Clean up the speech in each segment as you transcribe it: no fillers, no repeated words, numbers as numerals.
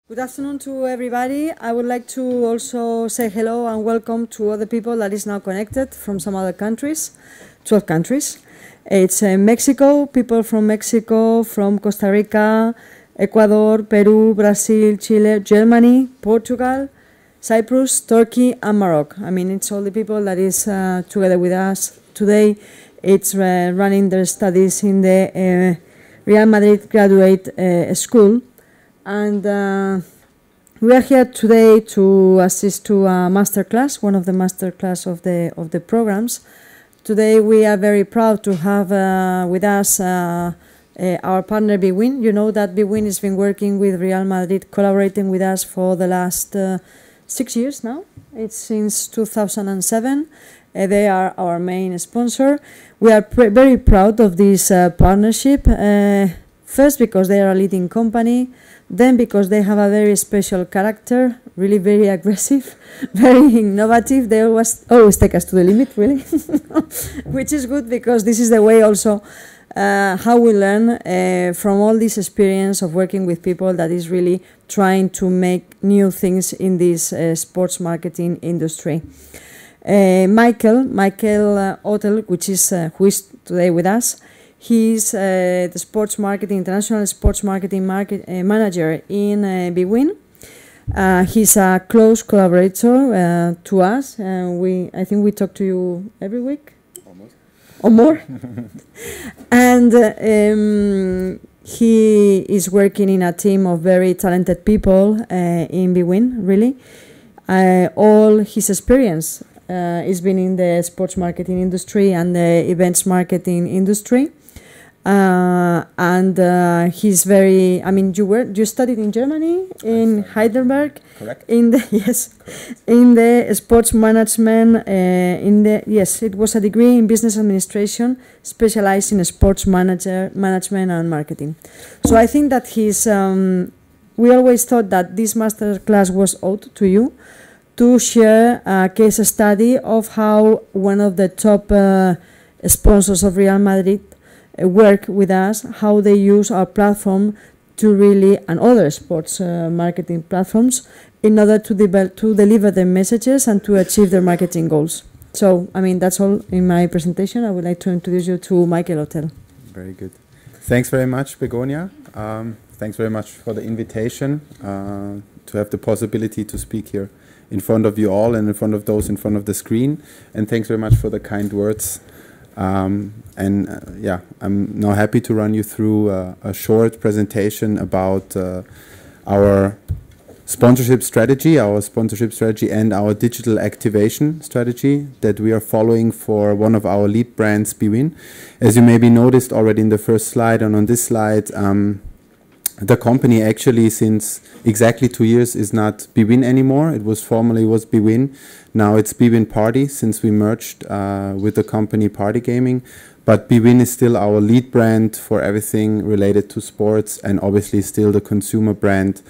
Good afternoon to everybody. I would like to also say hello and welcome to other people that is now connected from some other countries, 12 countries. It's Mexico, people from Mexico, from Costa Rica, Ecuador, Peru, Brazil, Chile, Germany, Portugal, Cyprus, Turkey, and Morocco. I mean, it's all the people that is together with us today. It's running their studies in the Real Madrid graduate school. And we are here today to assist to a masterclass, one of the masterclass of the programs. Today we are very proud to have with us our partner Bwin. You know that Bwin has been working with Real Madrid, collaborating with us for the last 6 years now. It's since 2007. They are our main sponsor. We are very proud of this partnership. First, because they are a leading company. Then because they have a very special character, really very aggressive, very innovative. They always take us to the limit, really, which is good because this is the way also how we learn from all this experience of working with people that is really trying to make new things in this sports marketing industry. Michael Otel, which is who is today with us. He's the sports marketing, international sports marketing manager in Bwin. He's a close collaborator to us. I think we talk to you every week. Almost. Or more. And he is working in a team of very talented people in Bwin, really. All his experience has been in the sports marketing industry and the events marketing industry. He's very. I mean, you studied in Germany, in Heidelberg. Correct. In the sports management. It was a degree in business administration, specialized in sports management and marketing. So I think that he's. We always thought that this master class was owed to you, to share a case study of how one of the top sponsors of Real Madrid work with us, how they use our platform to really, and other sports marketing platforms, in order to deliver their messages and to achieve their marketing goals. So, I mean, that's all in my presentation. I would like to introduce you to Michael Otel. Very good. Thanks very much, Begonia. Thanks very much for the invitation to have the possibility to speak here in front of you all and in front of those in front of the screen. And thanks very much for the kind words. I'm now happy to run you through a short presentation about our sponsorship strategy and our digital activation strategy that we are following for one of our lead brands, Bwin. As you maybe noticed already in the first slide and on this slide, the company actually since exactly 2 years is not Bwin anymore. It was formerly Bwin. Now it's Bwin Party since we merged with the company Party Gaming. But Bwin is still our lead brand for everything related to sports and obviously still the consumer brand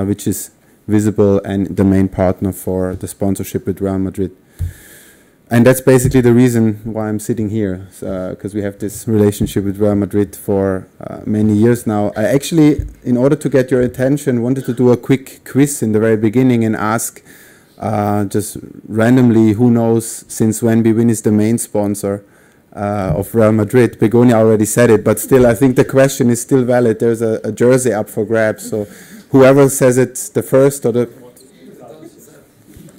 which is visible and the main partner for the sponsorship with Real Madrid. And that's basically the reason why I'm sitting here, because we have this relationship with Real Madrid for many years now. I actually, in order to get your attention, wanted to do a quick quiz in the very beginning and ask just randomly, who knows since when Bwin is the main sponsor of Real Madrid. Begonia already said it, but still I think the question is still valid. There's a jersey up for grabs, so whoever says it the first or the...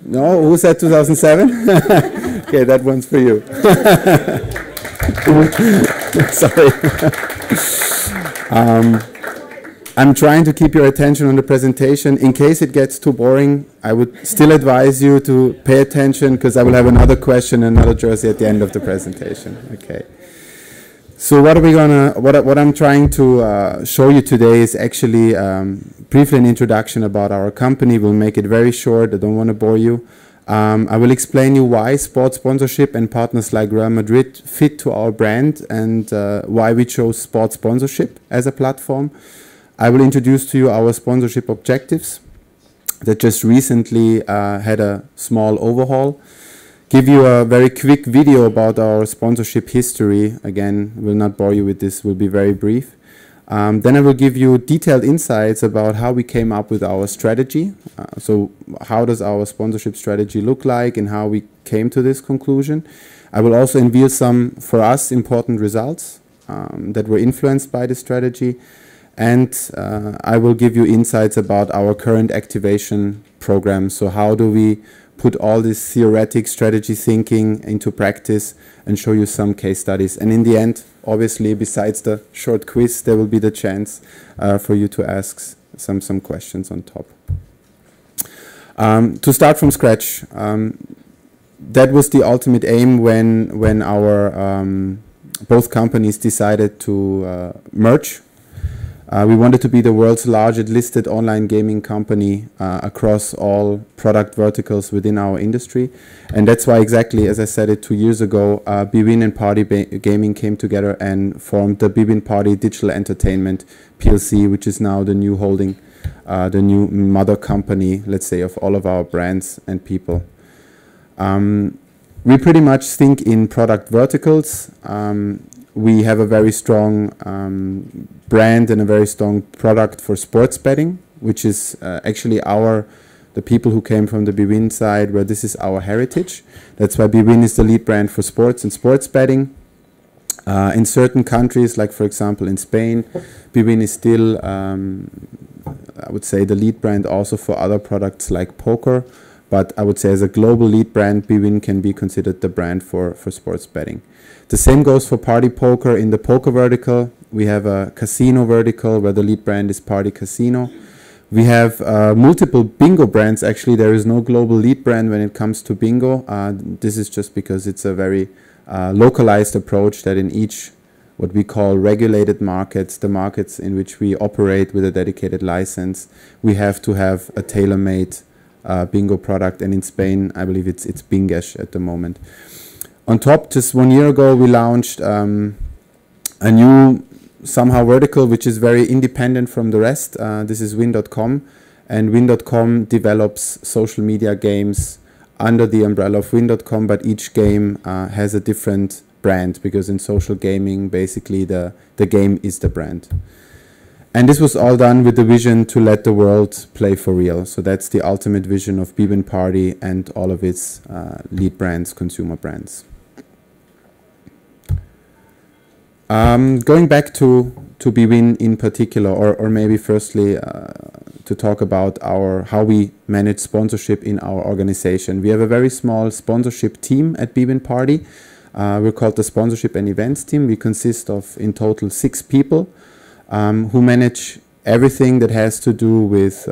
No, who said 2007? Okay, that one's for you. Sorry. I'm trying to keep your attention on the presentation. In case it gets too boring, I would still advise you to pay attention because I will have another question, another jersey at the end of the presentation. Okay. So what I'm trying to show you today is actually briefly an introduction about our company. We'll make it very short. I don't want to bore you. I will explain you why sports sponsorship and partners like Real Madrid fit to our brand and why we chose sports sponsorship as a platform. I will introduce to you our sponsorship objectives that just recently had a small overhaul. Give you a very quick video about our sponsorship history. Again, will not bore you with this, will be very brief. Then I will give you detailed insights about how we came up with our strategy. So how does our sponsorship strategy look like and how we came to this conclusion. I will also unveil some, for us, important results that were influenced by the strategy. And I will give you insights about our current activation program. So how do we put all this theoretic strategy thinking into practice and show you some case studies. And in the end, obviously, besides the short quiz, there will be the chance for you to ask some questions on top. To start from scratch, that was the ultimate aim when our both companies decided to merge. We wanted to be the world's largest listed online gaming company across all product verticals within our industry. And that's why, exactly as I said it 2 years ago, Bwin and Party Gaming came together and formed the Bwin Party Digital Entertainment PLC, which is now the new holding, the new mother company, let's say, of all of our brands and people. We pretty much think in product verticals. We have a very strong brand and a very strong product for sports betting, which is actually the people who came from the Bwin side, where this is our heritage. That's why Bwin is the lead brand for sports and sports betting. In certain countries, like for example in Spain, Bwin is still, I would say, the lead brand also for other products like poker. But I would say as a global lead brand, Bwin can be considered the brand for sports betting. The same goes for Party Poker. In the poker vertical, we have a casino vertical where the lead brand is Party Casino. We have multiple bingo brands. Actually, there is no global lead brand when it comes to bingo. This is just because it's a very localized approach that in each what we call regulated markets, the markets in which we operate with a dedicated license, we have to have a tailor-made bingo product. And in Spain, I believe it's Bingesh at the moment. On top, just 1 year ago, we launched a new somehow vertical, which is very independent from the rest. This is Win.com, and Win.com develops social media games under the umbrella of Win.com, but each game has a different brand, because in social gaming, basically the game is the brand. And this was all done with the vision to let the world play for real. So that's the ultimate vision of Bwin Party and all of its lead brands, consumer brands. Going back to Bwin in particular, or maybe firstly to talk about how we manage sponsorship in our organization. We have a very small sponsorship team at Bwin Party. We're called the Sponsorship and Events team. We consist of in total 6 people who manage everything that has to do with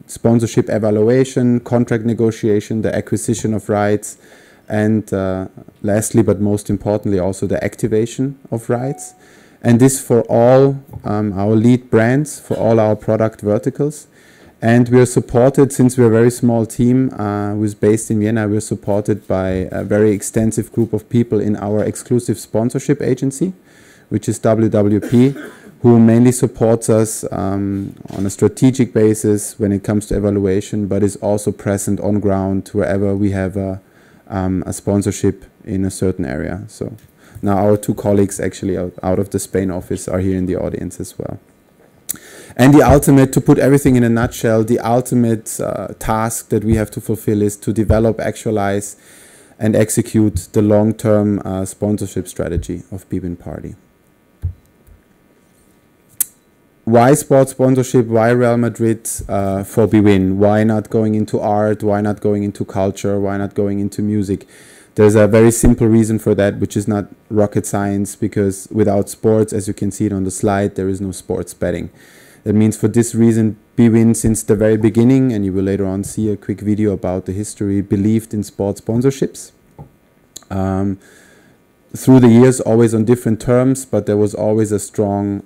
sponsorship evaluation, contract negotiation, the acquisition of rights, and lastly, but most importantly, also the activation of rights. And this for all our lead brands, for all our product verticals. And we are supported, since we're a very small team who is based in Vienna, we're supported by a very extensive group of people in our exclusive sponsorship agency, which is WWP, who mainly supports us on a strategic basis when it comes to evaluation, but is also present on ground wherever we have a sponsorship in a certain area. So now our 2 colleagues actually out of the Spain office are here in the audience as well. And the ultimate, to put everything in a nutshell, the ultimate task that we have to fulfill is to develop, actualize, and execute the long-term sponsorship strategy of Bwin Party. Why sports sponsorship? Why Real Madrid for Bwin? Why not going into art? Why not going into culture? Why not going into music? There's a very simple reason for that, which is not rocket science, because without sports, as you can see it on the slide, there is no sports betting. That means for this reason, Bwin, since the very beginning, and you will later on see a quick video about the history, believed in sports sponsorships. Through the years, always on different terms, but there was always a strong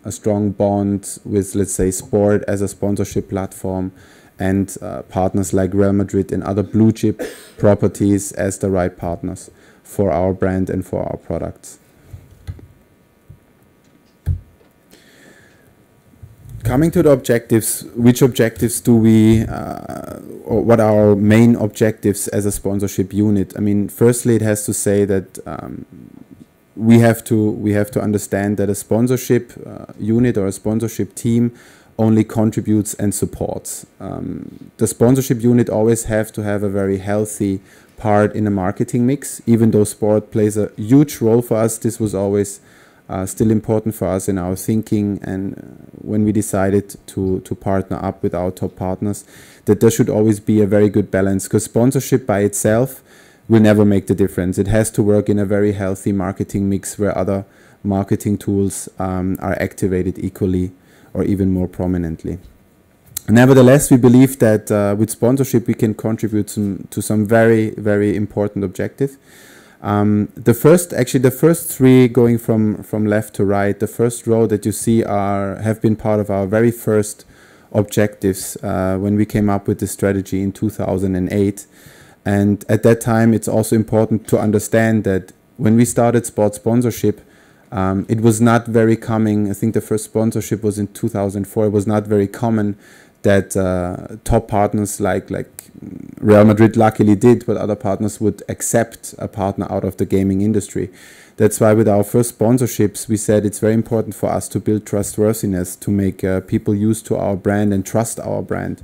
bond with, let's say, sport as a sponsorship platform, and partners like Real Madrid and other blue chip properties as the right partners for our brand and for our products. Coming to the objectives, which objectives do we, or what are our main objectives as a sponsorship unit? I mean, firstly, it has to say that we have to understand that a sponsorship unit or a sponsorship team only contributes and supports. The sponsorship unit always have to have a very healthy part in a marketing mix. Even though sport plays a huge role for us, this was always still important for us in our thinking, and when we decided to partner up with our top partners, that there should always be a very good balance, because sponsorship by itself will never make the difference. It has to work in a very healthy marketing mix where other marketing tools are activated equally or even more prominently. Nevertheless, we believe that with sponsorship we can contribute to some very, very important objectives. The first three, going from left to right, the first row that you see have been part of our very first objectives when we came up with the strategy in 2008. And at that time, it's also important to understand that when we started sports sponsorship, it was not very common. I think the first sponsorship was in 2004. It was not very common that top partners like Real Madrid luckily did, but other partners would accept a partner out of the gaming industry. That's why with our first sponsorships, we said it's very important for us to build trustworthiness, to make people used to our brand and trust our brand.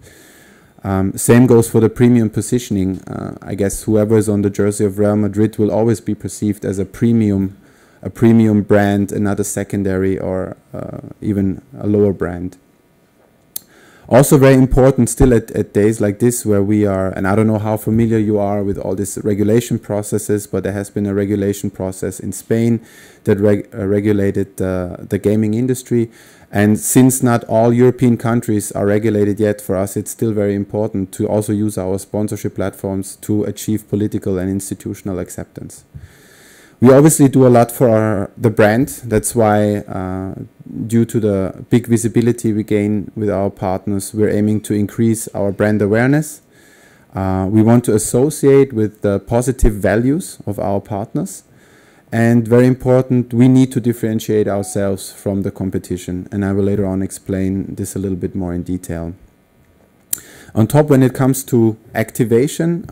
Same goes for the premium positioning. I guess whoever is on the jersey of Real Madrid will always be perceived as a premium brand, another secondary or even a lower brand. Also very important still at days like this where we are, and I don't know how familiar you are with all these regulation processes, but there has been a regulation process in Spain that regulated the gaming industry. And since not all European countries are regulated yet, for us it's still very important to also use our sponsorship platforms to achieve political and institutional acceptance. We obviously do a lot for the brand. That's why, due to the big visibility we gain with our partners, we're aiming to increase our brand awareness. We want to associate with the positive values of our partners. And very important, we need to differentiate ourselves from the competition. And I will later on explain this a little bit more in detail. On top, when it comes to activation,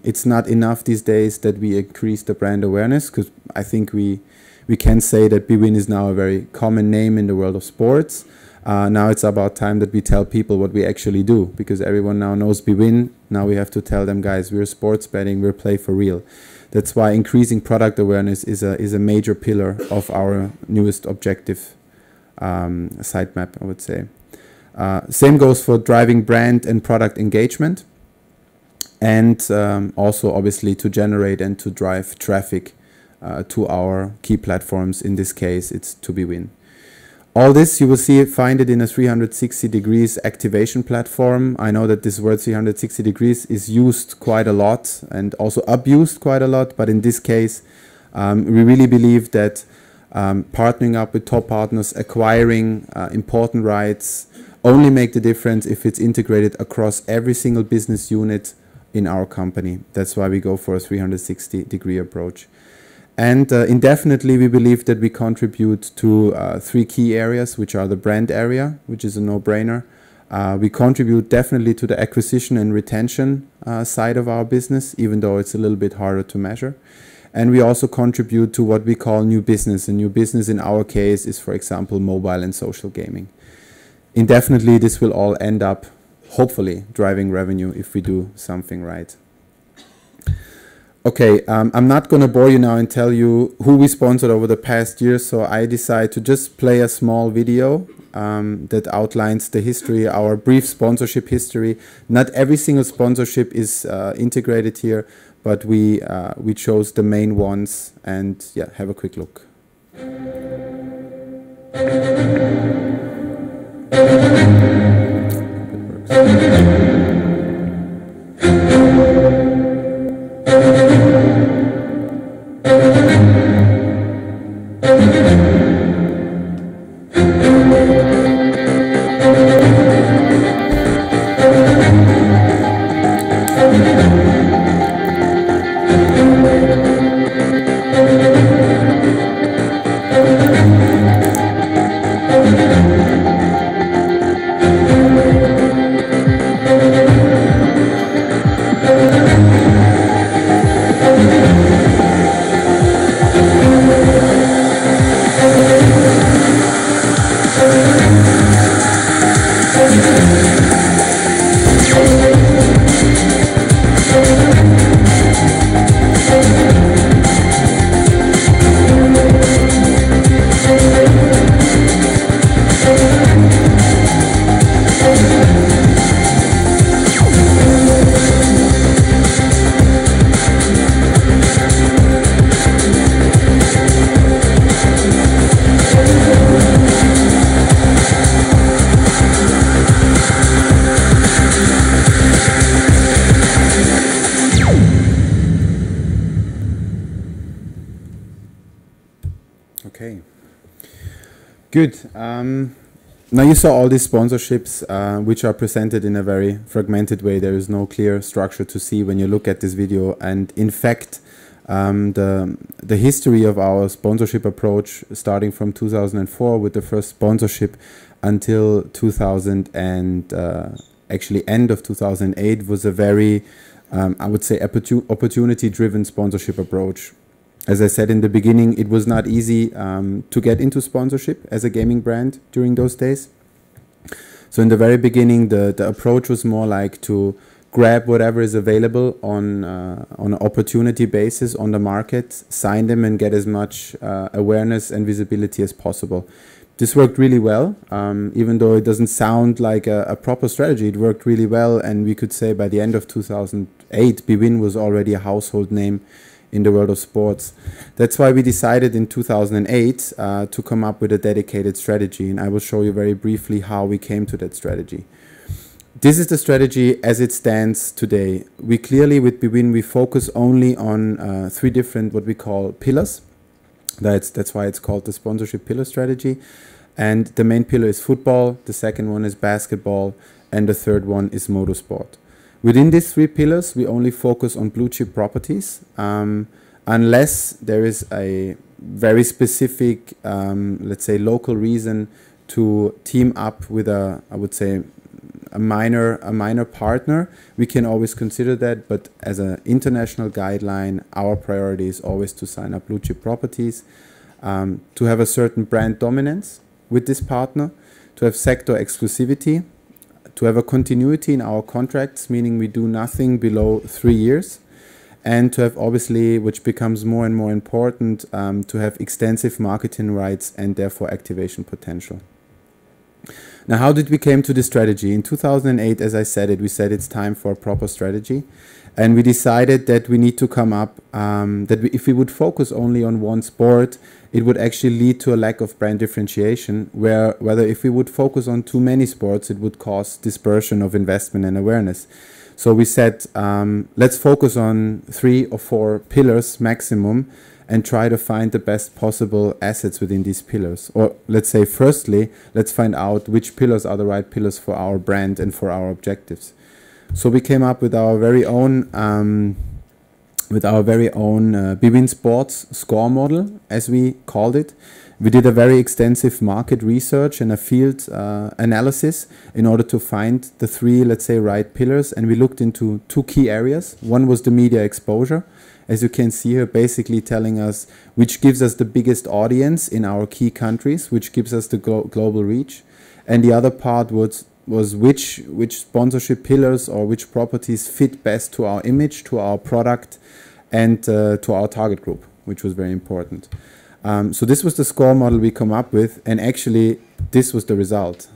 it's not enough these days that we increase the brand awareness, because I think we can say that Bwin is now a very common name in the world of sports. Now it's about time that we tell people what we actually do, because everyone now knows Bwin. Now we have to tell them, guys, we're sports betting, we're play for real. That's why increasing product awareness is a major pillar of our newest objective sitemap, I would say. Same goes for driving brand and product engagement, and also obviously to generate and to drive traffic to our key platforms. In this case, it's to Bwin. All this you will find it in a 360 degrees activation platform. I know that this word 360 degrees is used quite a lot and also abused quite a lot, but in this case we really believe that partnering up with top partners, acquiring important rights, only make the difference if it's integrated across every single business unit in our company. That's why we go for a 360 degree approach. And indefinitely we believe that we contribute to three key areas, which are the brand area, which is a no-brainer. We contribute definitely to the acquisition and retention side of our business, even though it's a little bit harder to measure. And we also contribute to what we call new business. And new business in our case is, for example, mobile and social gaming. Indefinitely, this will all end up, hopefully, driving revenue if we do something right. Okay, I'm not going to bore you now and tell you who we sponsored over the past year, so I decided to just play a small video that outlines the history, our brief sponsorship history. Not every single sponsorship is integrated here, but we chose the main ones, and yeah, have a quick look. Good. Now you saw all these sponsorships, which are presented in a very fragmented way. There is no clear structure to see when you look at this video. And in fact, the history of our sponsorship approach, starting from 2004 with the first sponsorship until 2000 and actually end of 2008, was a very, I would say, opportunity-driven sponsorship approach. As I said in the beginning, it was not easy to get into sponsorship as a gaming brand during those days. So in the very beginning, the approach was more like to grab whatever is available on an opportunity basis on the market, sign them and get as much awareness and visibility as possible. This worked really well, even though it doesn't sound like a proper strategy. It worked really well, and we could say by the end of 2008, Bwin was already a household name in the world of sports. That's why we decided in 2008 to come up with a dedicated strategy, and I will show you very briefly how we came to that strategy. This is the strategy as it stands today. We clearly, with Bwin, we focus only on 3 different, what we call pillars. That's why it's called the sponsorship pillar strategy. And the main pillar is football, the second one is basketball, and the third one is motorsport. Within these 3 pillars, we only focus on blue chip properties, unless there is a very specific, let's say, local reason to team up with I would say, a minor partner. We can always consider that, but as an international guideline, our priority is always to sign up blue chip properties, to have a certain brand dominance with this partner, to have sector exclusivity, to have a continuity in our contracts, meaning we do nothing below 3 years, and to have, obviously, which becomes more and more important, to have extensive marketing rights and therefore activation potential. Now, how did we came to this strategy? In 2008, as I said it, we said it's time for a proper strategy, and we decided that we need to come up, if we would focus only on one sport, it would actually lead to a lack of brand differentiation, whether if we would focus on too many sports, it would cause dispersion of investment and awareness. So we said, let's focus on 3 or 4 pillars maximum and try to find the best possible assets within these pillars. Or let's say, firstly, let's find out which pillars are the right pillars for our brand and for our objectives. So we came up with our very own Bwin Sports score model, as we called it. We did a very extensive market research and a field analysis in order to find the 3, let's say, right pillars, and we looked into 2 key areas. One was the media exposure, as you can see here, basically telling us which gives us the biggest audience in our key countries, which gives us the global reach. And the other part was which sponsorship pillars or which properties fit best to our image, to our product, and to our target group, which was very important. So this was the score model we come up with, and actually this was the result.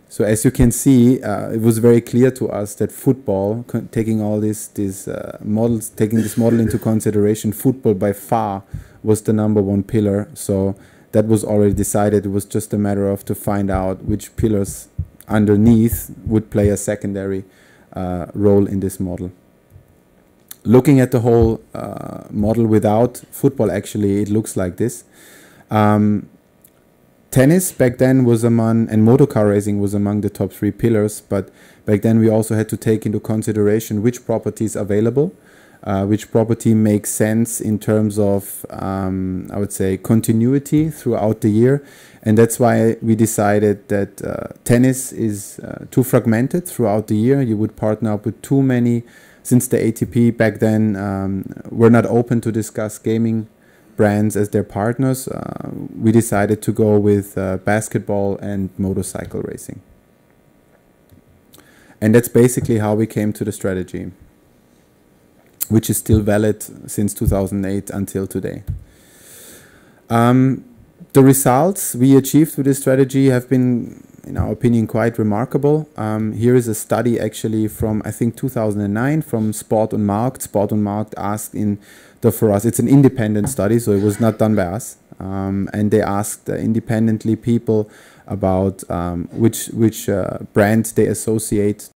So as you can see, it was very clear to us that football, taking all these models, taking this model into consideration, football by far was the #1 pillar. So that was already decided. It was just a matter of to find out which pillars underneath would play a secondary role in this model. Looking at the whole model without football, actually, it looks like this. Tennis back then was among, and motorcar racing was among the top 3 pillars, but back then we also had to take into consideration which property is available, which property makes sense in terms of, I would say, continuity throughout the year. And that's why we decided that tennis is too fragmented throughout the year. You would partner up with too many, since the ATP back then were not open to discuss gaming brands as their partners. We decided to go with basketball and motorcycle racing. And that's basically how we came to the strategy, which is still valid since 2008 until today. The results we achieved with this strategy have been, in our opinion, quite remarkable. Here is a study actually from, I think, 2009 from Sport und Markt. Sport und Markt asked for us, it's an independent study, so it was not done by us. And they asked independently people about which brand they associate